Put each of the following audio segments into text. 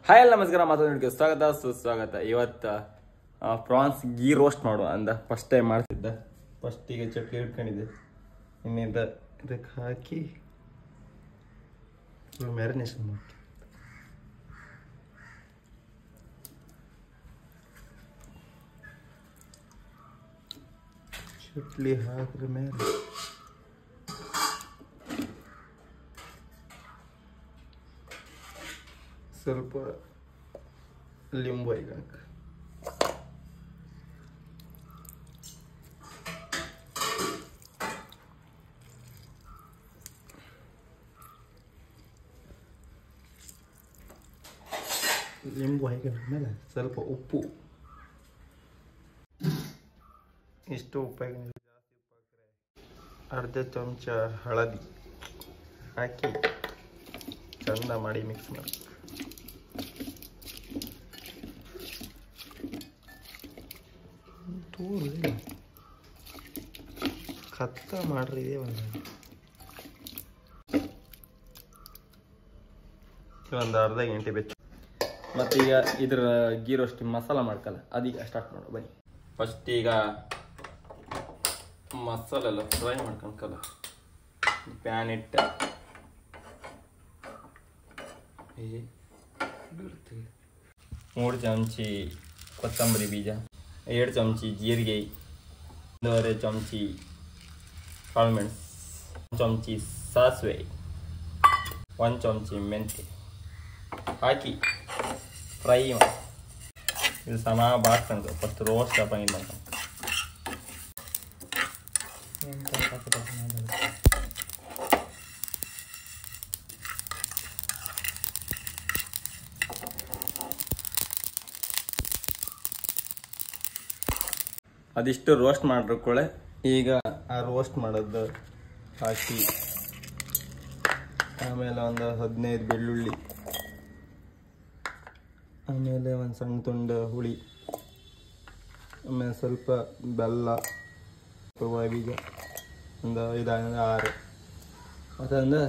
Hi ನಮಸ್ಕಾರ, ಮಾತಾಡೋದಕ್ಕೆ ಸ್ವಾಗತ ಸುಸ್ವಾಗತ. ಇವತ್ತು ಪ್ರಾನ್ಸ್ ಗೀ ರೋಸ್ಟ್ ಮಾಡುವ ಅಂದ ಫಸ್ಟ್ ಟೈಮ್ ಮಾಡ್ತಿದ್ದೆ. ಫಸ್ಟಿಗೆ ಚಟ್ನಿ ಇಟ್ಕೊಂಡಿದ್ದೆ, ಇನ್ನಿಂದ ಇದಕ್ಕೆ ಹಾಕಿ ಮ್ಯಾರಿನೇಷನ್ ಮಾಡಿ ಚಟ್ಲಿ ಹಾಕಿದ ಮೇಲೆ ಸ್ವಲ್ಪ ಲಿಂಬು ಹಾಕಿ ಲಿಂಬು ಹಾಕಿದ್ಮೇಲೆ ಸ್ವಲ್ಪ ಉಪ್ಪು, ಇಷ್ಟು ಉಪ್ಪು ಹಾಕಿ ಜಾಸ್ತಿ ಉಪ್ಪು ಹಾಕಿದ್ರೆ ಅರ್ಧ ಚಮಚ ಹಳದಿ ಹಾಕಿ ಚಂದ ಮಾಡಿ ಮಿಕ್ಸ್ ಮಾಡಿ ಕತ್ತ ಮಾಡ್ರಿ. ಒಂದು ಅರ್ಧ ಗಂಟೆ ಬೆಚ್ಚ. ಮತ್ತೀಗ ಇದ್ರ ಗೀ ರೋಸ್ಟ್ ಮಸಾಲ ಮಾಡ್ಕಲ್ಲ, ಅದೀಗ ಸ್ಟಾರ್ಟ್ ಮಾಡೋ ಬನ್ನಿ. ಫಸ್ಟ್ ಈಗ ಮಸಾಲೆ ಎಲ್ಲ ಫ್ರೈ ಮಾಡ್ಕೊಂಡ್ಕಲ್ಲ, ಪ್ಯಾನ್ ಇಟ್ಟು 3 ಚಮಚಿ ಕೊತ್ತಂಬರಿ ಬೀಜ, 2 ಚಮಚಿ ಜೀರಿಗೆ, 1.5 ಚಮಚಿ ಕಾಳುಮೆಣಸು, 1 ಚಮಚಿ ಸಾಸಿವೆ, 1 ಚಮಚಿ ಮೆಂತ್ಯ ಹಾಕಿ ಫ್ರೈ ಮಾಡಿ. ಇದು ಸಮ ಬಾಡ್ಕೊಂಡು ಫಸ್ಟ್ ರೋಸ್ಟ್ ಹಾಕಂಗಿಲ್ಲ ಅಂತ ಅದಿಷ್ಟು ರೋಸ್ಟ್ ಮಾಡಿಕೊಳ್ಳೆ. ಈಗ ಆ ರೋಸ್ಟ್ ಮಾಡೋದು ಹಾಕಿ ಆಮೇಲೆ ಒಂದು 15 ಬೆಳ್ಳುಳ್ಳಿ, ಆಮೇಲೆ ಒಂದು ಸಣ್ಣ ತುಂಡು ಹುಳಿ, ಆಮೇಲೆ ಸ್ವಲ್ಪ ಬೆಲ್ಲ, ಬೀಜ ಒಂದು 5-6 ಮತ್ತೊಂದು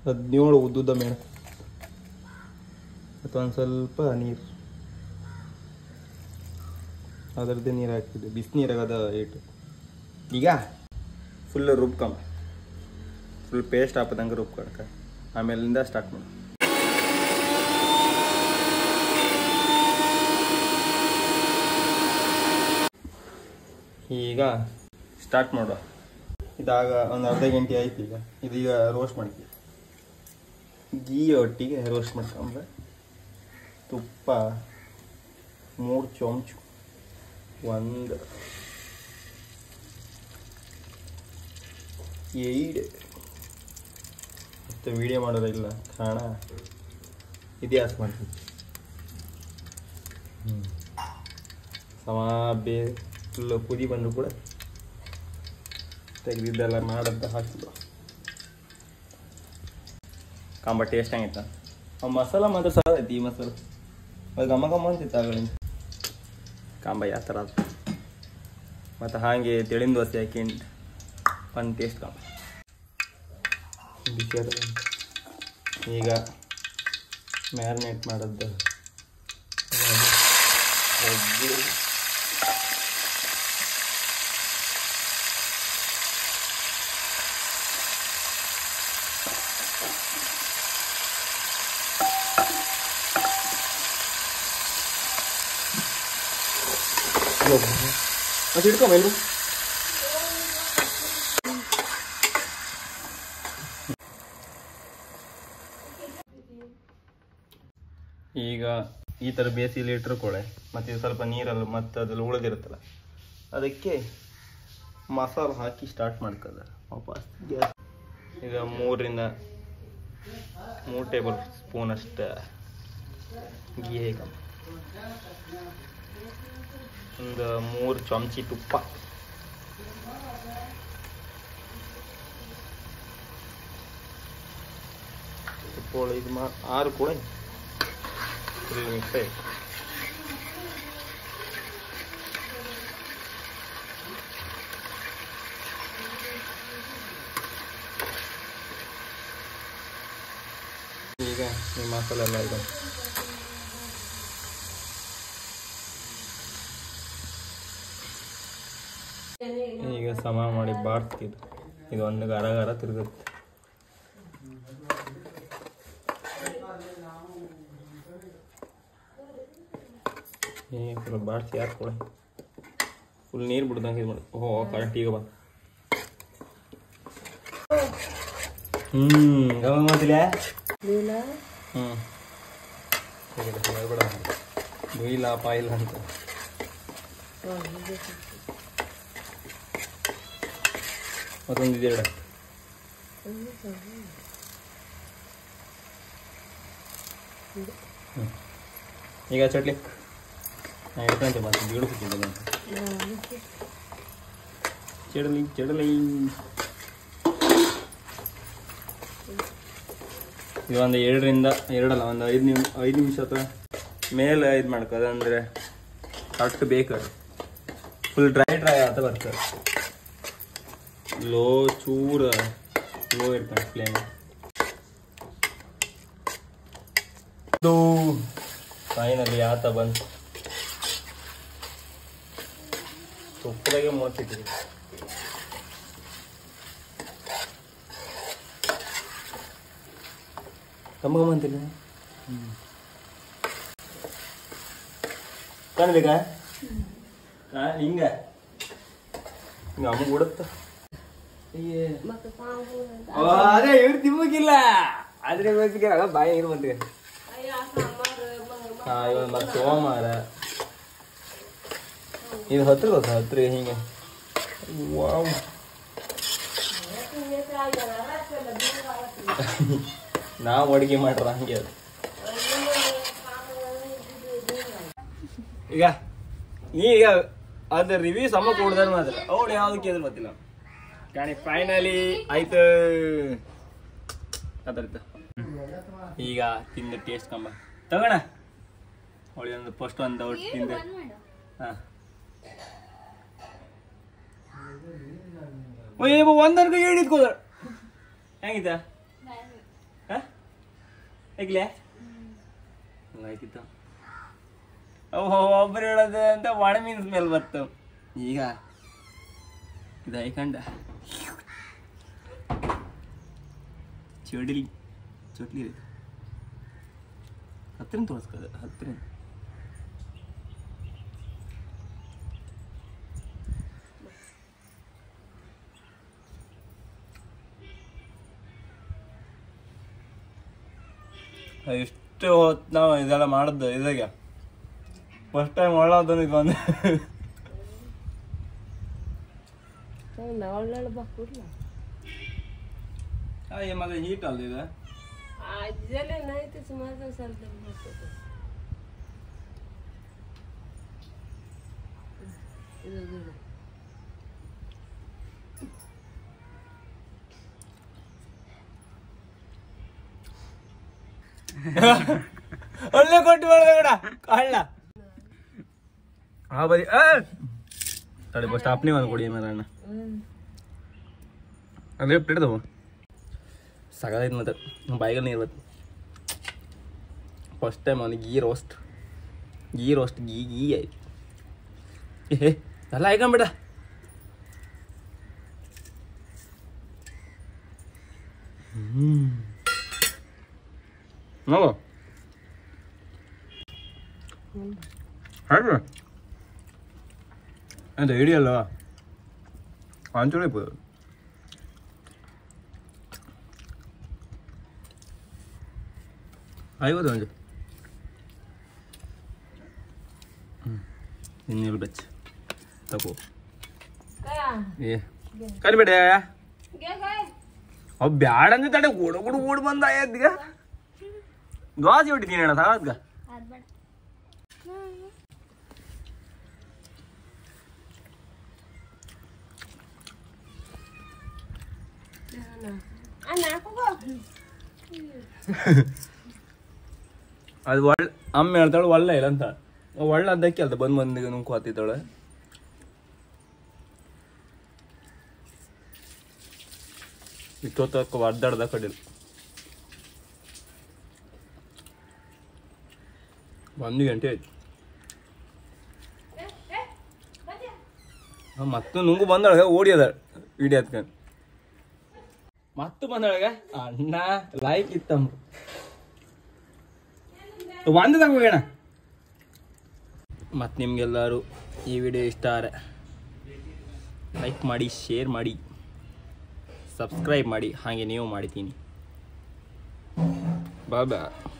17 ಉದ್ದುದ್ದ ಮೆಣಸು ಮತ್ತು ಒಂದು ಸ್ವಲ್ಪ ನೀರು, ಅದರದ್ದೇ ನೀರು ಹಾಕ್ತಿದ್ದೆ, ಬಿಸಿನೀರಾಗದ ಏಟು. ಈಗ ಫುಲ್ ರುಬ್ಕೊಂಬ, ಫುಲ್ ಪೇಸ್ಟ್ ಹಾಕೋದಂಗೆ ರುಬ್ಕೊಳಕ, ಆಮೇಲಿಂದ ಸ್ಟಾರ್ಟ್ ಮಾಡಿ. ಈಗ ಸ್ಟಾರ್ಟ್ ಮಾಡುವ. ಇದಾಗ ಒಂದು ಅರ್ಧ ಗಂಟೆ ಆಯ್ತು. ಈಗ ಇದೀಗ ರೋಸ್ಟ್ ಮಾಡ್ತೀವಿ, ಗೀ ಒಟ್ಟಿಗೆ ರೋಸ್ಟ್ ಮಾಡ್ಕೊಂಡ್ರೆ ತುಪ್ಪ 3 ಚಮಚ, 1 8 ಮತ್ತು ವಿಡಿಯೋ ಮಾಡೋದಿಲ್ಲ ಕಾರಣ ಇತಿಹಾಸ ಮಾಡ್ತೀವಿ. ಸಮ ಫುಲ್ ಕುದಿ ಬಂದರೂ ಕೂಡ ತೆಗೆದಿದ್ದೆಲ್ಲ ಮಾಡಂತ ಹಾಕ್ತಿದ್ವು. ಕಾಂಬ ಟೇಸ್ಟ್ ಆಗಿತ್ತ. ಆ ಮಸಾಲ ಮಾತ್ರ ಸಹ ಐತಿ, ಈ ಮಸಾಲ ಅದು ಘಮ ಅಂತಿತ್ತು ಆಗಳಿಂದ. ಕಾಂಬ ಯಾವ ಥರ ಅದು ಮತ್ತು ಹಾಗೆ ತೆಳಿನ ದೋಸೆ ಹಾಕಿ ಒಂದು ಟೇಸ್ಟ್ ಕಾಂಬ ಬಿಸಿ. ಈಗ ಮ್ಯಾರಿನೇಟ್ ಮಾಡೋದು masih hidup lu. ಈಗ ಈ ಥರ ಬೇಸಿಲಿ ಇಟ್ಟುಕೊಳ್ಳೆ, ಮತ್ತು ಸ್ವಲ್ಪ ನೀರಲ್ಲಿ ಮತ್ತು ಅದ್ರಲ್ಲಿ ಉಳಿದಿರುತ್ತಲ್ಲ ಅದಕ್ಕೆ ಮಸಾಲ ಹಾಕಿ ಸ್ಟಾರ್ಟ್ ಮಾಡ್ಕೋದ ವಾಪಸ್ ಗ್ಯಾಸ್. ಈಗ 3 ಟೇಬಲ್ ಸ್ಪೂನ್ ಅಷ್ಟು ಗೀ ಹಾಕ, ಒಂದು 3 ಚಮಚಿ ತುಪ್ಪ, ಇದು 6 ಕೂಡ ಮಿಕ್ಸ್ ಆಯ್ತು. ಈಗ ಈ ಮಸಾಲೆ ಎಲ್ಲ ಇದೆ. ಈಗ ಸಮ ಮಾಡಿ ಬಾರ್ತಿದ್ದು ಇದು ಒಂದು ಗರ ತಿರುಗುತ್ತೆ. ಫುಲ್ ಬಾಡ್ಸಿ ಯಾರು ಕೂಡ ಫುಲ್ ನೀರು ಬಿಡ್ದಂಗೆ ಇದು ಮಾಡಿ. ಓಹೋ ಕರೆಕ್ಟ್ ಈಗ ಬಂದು ಗಮನ ಮಾಡ್ತಿಲ್ಲ. ಹೇಳ್ಬೇಡ ದುಯಿಲ್ಲ ಪಾಯಿಲ್ಲ ಅಂತ. ಮತ್ತೊಂದು ಇದೆರಡ ಈಗ ಚಟ್ಲಿ ನಾನು ಇಟ್ಕೊಂತೆ ಮತ್ತೆ ಬೀಳ್ಕೊತಿದ್ದೆ ಅಂತ. ಚಡಲಿ ಇದು ಒಂದು 2 ಒಂದು 5 ನಿಮಿಷ ಅಥವಾ ಮೇಲೆ ಇದು ಮಾಡ್ಕೋದು. ಅಂದರೆ ಕರೆಕ್ಟ್ ಬೇಕು, ಫುಲ್ ಡ್ರೈ ಅಂತ ಬರ್ತದೆ. ಲೋ ಇರ್ತಾನೆ ಫ್ಲೇಮ್. ಇದು ಫೈನಲಿ ಆತ ಬಂತು. ತುಪ್ಪದಾಗೆ ಮೂವತ್ತಿಟ್ಟಿದೆ. ಕಮ್ಮ ಅಂತಿಲ್ಲ ಕಾಣಬೇಕಾ? ಹಿಂಗ ಅಮ್ಮ ಕೊಡುತ್ತ. ಅದೇ ಇವ್ರು ತಿಮ್ಮಕ್ಕಿಲ್ಲ ಆದ್ರೆ ಬಾಯಿ ನೀರು ಬಂದಿದೆ. ಇವಾಗ ಮತ್ತೆ ಸೋಮವಾರ ಇದು ಹತ್ರ ಹಿಂಗೆ ನಾವು ಅಡುಗೆ ಮಾಡ್ರ ಹಂಗೆ. ಅದು ಈಗ ಅದ್ರ ರಿವ್ಯೂ ಸಮ ಕೊಡ್ದಾರ ಮಾತ್ರ ಅವಳು ಯಾವ್ದಕ್ಕೆ ಎದ್ರು ಗೊತ್ತಿಲ್ಲ. ಕಾಣಿ ಫೈನಲಿ ಆಯ್ತು ಅದರ್ತ. ಈಗ ತಿಂದ ಟೇಸ್ಟ್ ಕಂಬ ತಗೋಣ. ಅವಳಿ ಒಂದು ಫಸ್ಟ್ ಒಂದು ಔಟ್ ತಿಂದೆ. ಹಾಂ ಒಂದರ್ಗ ಹೇಳಿದ್ಕೋದ ಹೆಂಗಿತ್ತ? ಹೇಗ್ಲೆ ಆಯ್ತಿತ್ತ. ಓಹೋ ಒಬ್ಬರು ಹೇಳೋದು ಅಂತ ಒಣ ಮೀನ್ ಸ್ಮೆಲ್ ಬರ್ತವೆ. ಈಗ ಇದು ಹಾಯ್ಕಂಡ ಚಟ್ಲಿ ಹತ್ತಿರ ತೋರಿಸ್ಕೋದು ಹತ್ತಿರ. ಎಷ್ಟು ಹೊತ್ತು ನಾವು ಇದೆಲ್ಲ ಮಾಡಿದ್ದು ಇದಾಗ ಫಸ್ಟ್ ಟೈಮ್ ಒಳ್ಳೆದು ಇದು ಬಂದು ಮತ್ತೆ ಹೀಟ್ ಅಲ್ಲ ಇದು. ಒಳ್ಳೆ ಕೊಟ್ಟು ಬೇಡ ಕಳ್ಳ ಹಾ ಬರೀ ತಡಿ ಫಸ್ಟ್ ಅಪ್ನಿ ಒಂದು ಕೊಡಿ ಏನಾರ ಅಣ್ಣ. ಅದೇ ಪ್ಲೇಟ್ದವು ಸಗದೈತೆ ಮತ್ತೆ ಬಾಯಿಗೆ ನೀರು ಬತ್ತು. ಫಸ್ಟ್ ಟೈಮ್ ಅವನಿಗೆ ಗೀ ರೋಸ್ಟ್ ಗೀ ಆಯ್ತು. ಎಲ್ಲ ಹಾಕೊಂಬಿಡ. ನೋಡು ಹಾಗೆ ಅಂತ ಹಿಡಿಯಲ್ಲ ಅಂಚೂಡೆ ಇಪ್ಪದು. ಆಯ್ಬೋದು ಒಂದು ಇನ್ನೆಲ್ಲ ಬೆಚ್ಚ ತಗೋ ಏ ಕರಿಬೇಡ ಅವ್ ಬ್ಯಾಡ ಅಂದ್ರೆ ತಡೆ ಓಡ್ ಬಂದ ಆಯ್ತೀಗ ದ್ವಾಸಿ ಹೊಟ್ಟಿದ್ದೀನಿ ಅಣ್ಣ ಸಾಗದ್ಗ. ಅದು ಒಳ್ಳೆ ಅಮ್ಮ ಹೇಳ್ತಾಳೆ ಒಳ್ಳೆ ಇಲ್ಲ ಅಂತ. ಒಳ್ಳೆ ಅದಕ್ಕೆ ಅಲ್ದ ಬಂದಿಗೆ ನುಂಕು ಹತ್ತಿದ್ದಾಳೆ. ಇಷ್ಟೊತ್ತಕ್ಕ ಒದ್ದಾಡ್ದ ಕಡಿಲ್ 1 ಗಂಟೆ ಆಯ್ತು. ಮತ್ತು ನುಂಗು ಬಂದೊಳಗೆ ಓಡಿಯದ ವಿಡಿಯೋ ಹತ್ಕೊಂಡು ಮತ್ತು ಬಂದೊಳಗೆ ಅಣ್ಣ ಲೈಕ್ ಇತ್ತಮ್ಮ ಒಂದು ತಗೋಣ. ಮತ್ತು ನಿಮ್ಗೆಲ್ಲರೂ ಈ ವಿಡಿಯೋ ಇಷ್ಟ ಆದರೆ ಲೈಕ್ ಮಾಡಿ, ಶೇರ್ ಮಾಡಿ, ಸಬ್ಸ್ಕ್ರೈಬ್ ಮಾಡಿ. ಹಾಗೆ ನೀವು ಮಾಡಿದ್ದೀನಿ. ಬಾಯ್ ಬಾಯ್.